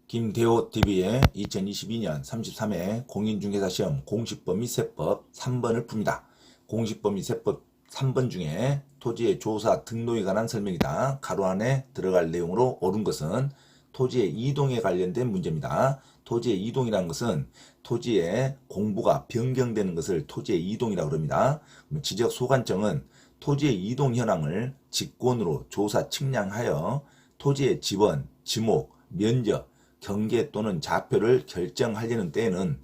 김대호TV의 2022년 33회 공인중개사시험 공시법 및 세법 3번을 풉니다. 공시법 및 세법 3번 중에 토지의 조사 등록에 관한 설명이다. 가로 안에 들어갈 내용으로 옳은 것은 토지의 이동에 관련된 문제입니다. 토지의 이동이라는 것은 토지의 공부가 변경되는 것을 토지의 이동이라고 합니다. 지적 소관청은 토지의 이동 현황을 직권으로 조사 측량하여 토지의 지번, 지목, 면적, 경계 또는 좌표를 결정하려는 때에는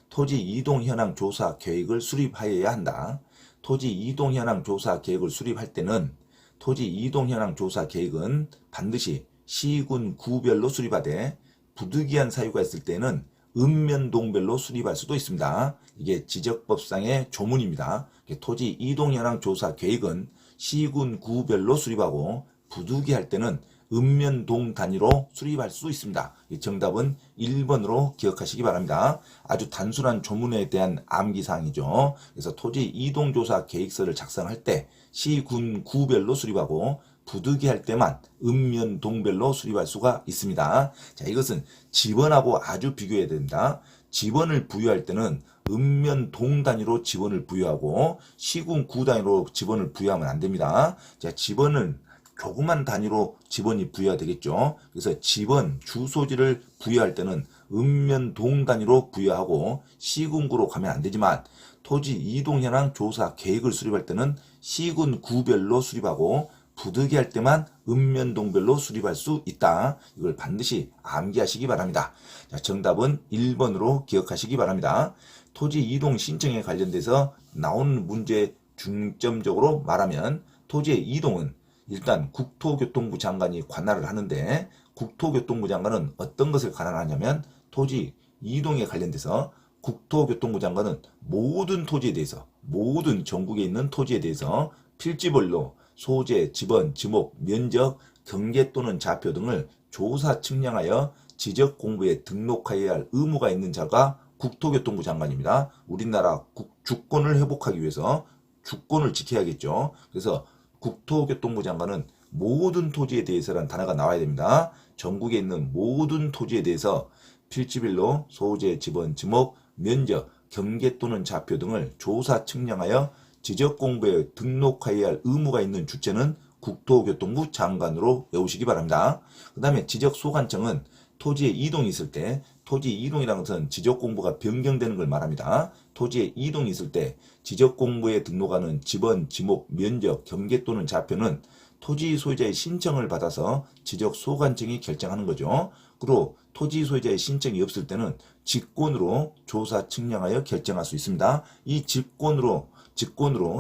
토지 이동 현황 조사 계획을 수립하여야 한다. 토지 이동 현황 조사 계획을 수립할 때는 토지 이동 현황 조사 계획은 반드시 시군 구별로 수립하되 부득이한 사유가 있을 때는 읍면동별로 수립할 수도 있습니다. 이게 지적법상의 조문입니다. 토지 이동 현황 조사 계획은 시군 구별로 수립하고 부득이할 때는 읍면동 단위로 수립할 수 있습니다. 정답은 1번으로 기억하시기 바랍니다. 아주 단순한 조문에 대한 암기사항이죠. 그래서 토지 이동조사 계획서를 작성할 때 시군 구별로 수립하고 부득이할 때만 읍면동별로 수립할 수가 있습니다. 자, 이것은 지번하고 아주 비교해야 됩니다. 지번을 부여할 때는 읍면동 단위로 지번을 부여하고 시군 구 단위로 지번을 부여하면 안 됩니다. 자, 지번은 조그만 단위로 지번이 부여가 되겠죠. 그래서 지번, 주소지를 부여할 때는 읍면동 단위로 부여하고 시군구로 가면 안 되지만 토지 이동 현황 조사 계획을 수립할 때는 시군 구별로 수립하고 부득이할 때만 읍면동별로 수립할 수 있다. 이걸 반드시 암기하시기 바랍니다. 자, 정답은 1번으로 기억하시기 바랍니다. 토지 이동 신청에 관련돼서 나오는 문제 중점적으로 말하면 토지의 이동은 일단 국토교통부 장관이 관할을 하는데 국토교통부 장관은 어떤 것을 관할하냐면 토지 이동에 관련돼서 국토교통부 장관은 모든 토지에 대해서 모든 전국에 있는 토지에 대해서 필지별로 소재, 지번, 지목, 면적, 경계 또는 좌표 등을 조사 측량하여 지적 공부에 등록하여야 할 의무가 있는 자가 국토교통부 장관입니다. 우리나라 주권을 회복하기 위해서 주권을 지켜야겠죠. 그래서 국토교통부 장관은 모든 토지에 대해서라는 단어가 나와야 됩니다. 전국에 있는 모든 토지에 대해서 필지별로 소재, 지번, 지목, 면적, 경계 또는 좌표 등을 조사 측량하여 지적공부에 등록하여야 할 의무가 있는 주체는 국토교통부 장관으로 외우시기 바랍니다. 그 다음에 지적소관청은 토지에 이동이 있을 때 토지 이동이라는 것은 지적공부가 변경되는 걸 말합니다. 토지에 이동이 있을 때 지적공부에 등록하는 지번, 지목, 면적, 경계 또는 좌표는 토지 소유자의 신청을 받아서 지적소관청이 결정하는 거죠. 그리고 토지 소유자의 신청이 없을 때는 직권으로 조사 측량하여 결정할 수 있습니다. 이 직권으로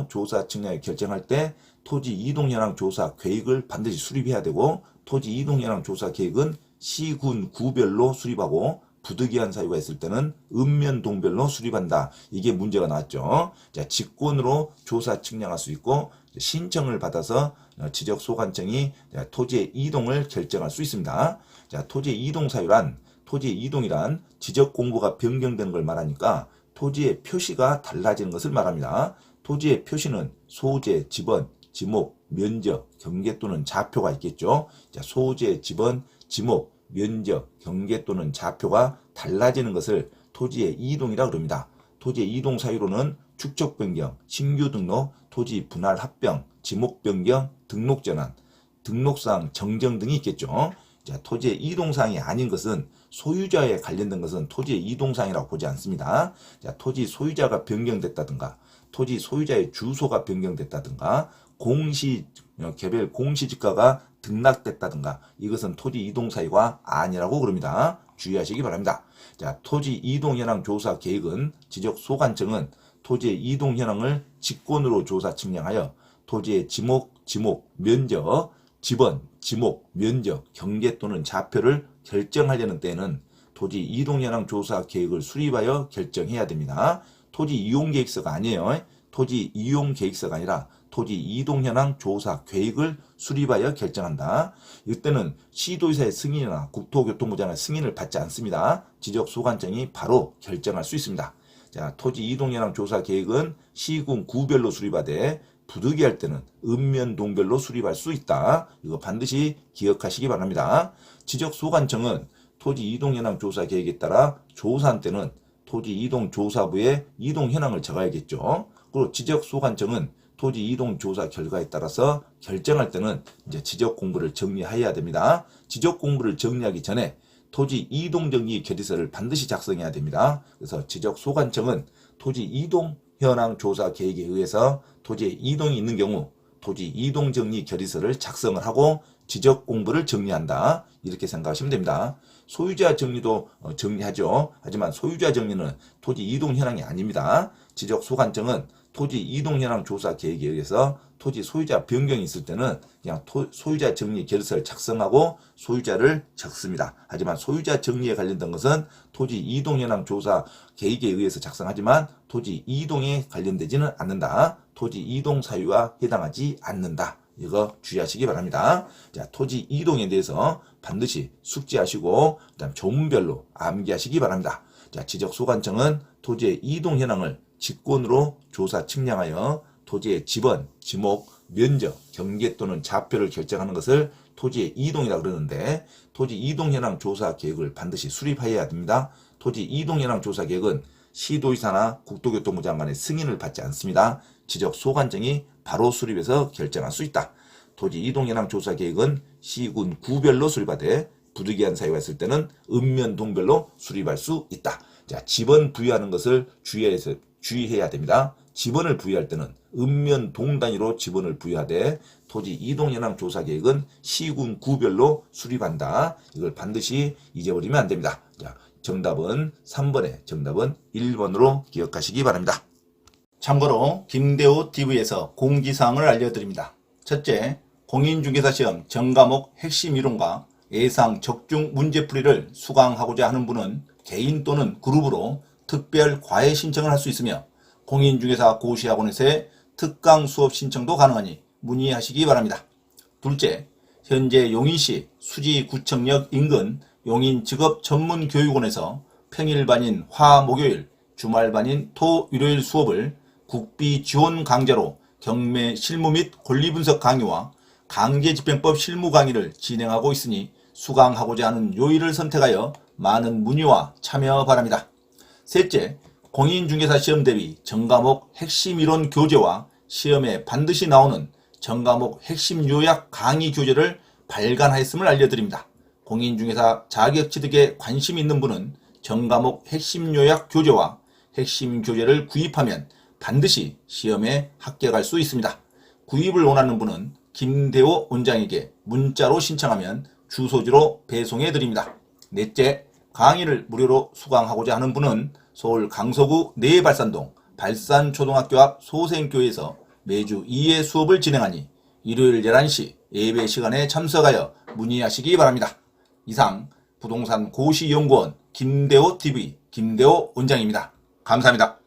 조사 측량하여 결정할 때 토지 이동 현황 조사 계획을 반드시 수립해야 되고 토지 이동 현황 조사 계획은 시군 구별로 수립하고 부득이한 사유가 있을 때는 읍면동별로 수립한다. 이게 문제가 나왔죠. 자, 직권으로 조사 측량할 수 있고 신청을 받아서 지적소관청이 토지의 이동을 결정할 수 있습니다. 자, 토지의 이동 사유란 토지의 이동이란 지적 공부가 변경되는 걸 말하니까 토지의 표시가 달라지는 것을 말합니다. 토지의 표시는 소재, 지번, 지목, 면적, 경계 또는 좌표가 있겠죠. 자, 소재, 지번, 지목, 면적, 경계 또는 좌표가 달라지는 것을 토지의 이동이라고 합니다. 토지의 이동 사유로는 축적 변경, 신규 등록, 토지 분할 합병, 지목 변경, 등록 전환, 등록사항 정정 등이 있겠죠. 자, 토지의 이동사항이 아닌 것은 소유자에 관련된 것은 토지의 이동사항이라고 보지 않습니다. 자, 토지 소유자가 변경됐다든가 토지 소유자의 주소가 변경됐다든가 개별 공시지가가 등락됐다든가 이것은 토지 이동 사유가 아니라고 그럽니다. 주의하시기 바랍니다. 자, 토지 이동 현황 조사 계획은 지적소관청은 토지의 이동 현황을 직권으로 조사 측량하여 토지의 지목, 면적, 지번, 지목, 면적, 경계 또는 좌표를 결정하려는 때에는 토지 이동 현황 조사 계획을 수립하여 결정해야 됩니다. 토지 이용 계획서가 아니에요. 토지 이용 계획서가 아니라 토지 이동 현황 조사 계획을 수립하여 결정한다. 이때는 시도지사의 승인이나 국토교통부 장관의 승인을 받지 않습니다. 지적소관청이 바로 결정할 수 있습니다. 자, 토지 이동 현황 조사 계획은 시군 구별로 수립하되 부득이할 때는 읍면동별로 수립할 수 있다. 이거 반드시 기억하시기 바랍니다. 지적소관청은 토지 이동 현황 조사 계획에 따라 조사한 때는 토지 이동 조사부에 이동 현황을 적어야겠죠. 그리고 지적 소관청은 토지 이동 조사 결과에 따라서 결정할 때는 이제 지적 공부를 정리해야 됩니다. 지적 공부를 정리하기 전에 토지 이동 정리 결의서를 반드시 작성해야 됩니다. 그래서 지적 소관청은 토지 이동 현황 조사 계획에 의해서 토지에 이동이 있는 경우 토지 이동 정리 결의서를 작성을 하고 지적 공부를 정리한다. 이렇게 생각하시면 됩니다. 소유자 정리도 정리하죠. 하지만 소유자 정리는 토지 이동 현황이 아닙니다. 지적 소관청은 토지 이동 현황 조사 계획에 의해서 토지 소유자 변경이 있을 때는 그냥 소유자 정리 결의서를 작성하고 소유자를 적습니다. 하지만 소유자 정리에 관련된 것은 토지 이동 현황 조사 계획에 의해서 작성하지만 토지 이동에 관련되지는 않는다. 토지 이동 사유와 해당하지 않는다. 이거 주의하시기 바랍니다. 자, 토지 이동에 대해서 반드시 숙지하시고 그다음 조문별로 암기하시기 바랍니다. 자, 지적 소관청은 토지의 이동 현황을 직권으로 조사 측량하여 토지의 지번, 지목, 면적, 경계 또는 좌표를 결정하는 것을 토지의 이동이라 그러는데 토지 이동 현황 조사 계획을 반드시 수립하여야 됩니다. 토지 이동 현황 조사 계획은 시도지사나 국토교통부 장관의 승인을 받지 않습니다. 지적 소관청이 바로 수립해서 결정할 수 있다. 토지 이동 현황 조사 계획은 시군 구별로 수립하되 부득이한 사유가 있을 때는 읍면동별로 수립할 수 있다. 자, 지번 부여하는 것을 주의해야 됩니다. 지번을 부여할 때는 읍면동 단위로 지번을 부여하되 토지 이동 현황 조사 계획은 시군 구별로 수립한다. 이걸 반드시 잊어버리면 안 됩니다. 자, 정답은 3번에 정답은 1번으로 기억하시기 바랍니다. 참고로 김대호 TV에서 공지사항을 알려드립니다. 첫째, 공인중개사 시험 전과목 핵심 이론과 예상 적중 문제풀이를 수강하고자 하는 분은 개인 또는 그룹으로 특별 과외 신청을 할 수 있으며 공인중개사 고시학원에서의 특강 수업 신청도 가능하니 문의하시기 바랍니다. 둘째, 현재 용인시 수지구청역 인근 용인직업전문교육원에서 평일반인 화, 목요일, 주말반인 토, 일요일 수업을 국비 지원 강좌로 경매 실무 및 권리분석 강의와 강제집행법 실무 강의를 진행하고 있으니 수강하고자 하는 요일을 선택하여 많은 문의와 참여 바랍니다. 셋째, 공인중개사 시험 대비 전과목 핵심 이론 교재와 시험에 반드시 나오는 전과목 핵심 요약 강의 교재를 발간하였음을 알려드립니다. 공인중개사 자격 취득에 관심 있는 분은 전과목 핵심 요약 교재와 핵심 교재를 구입하면 반드시 시험에 합격할 수 있습니다. 구입을 원하는 분은 김대호 원장에게 문자로 신청하면 주소지로 배송해 드립니다. 넷째, 강의를 무료로 수강하고자 하는 분은 서울 강서구 내발산동 발산초등학교 앞 소생교에서 매주 2회 수업을 진행하니 일요일 11시 예배 시간에 참석하여 문의하시기 바랍니다. 이상 부동산 고시연구원 김대호 TV 김대호 원장입니다. 감사합니다.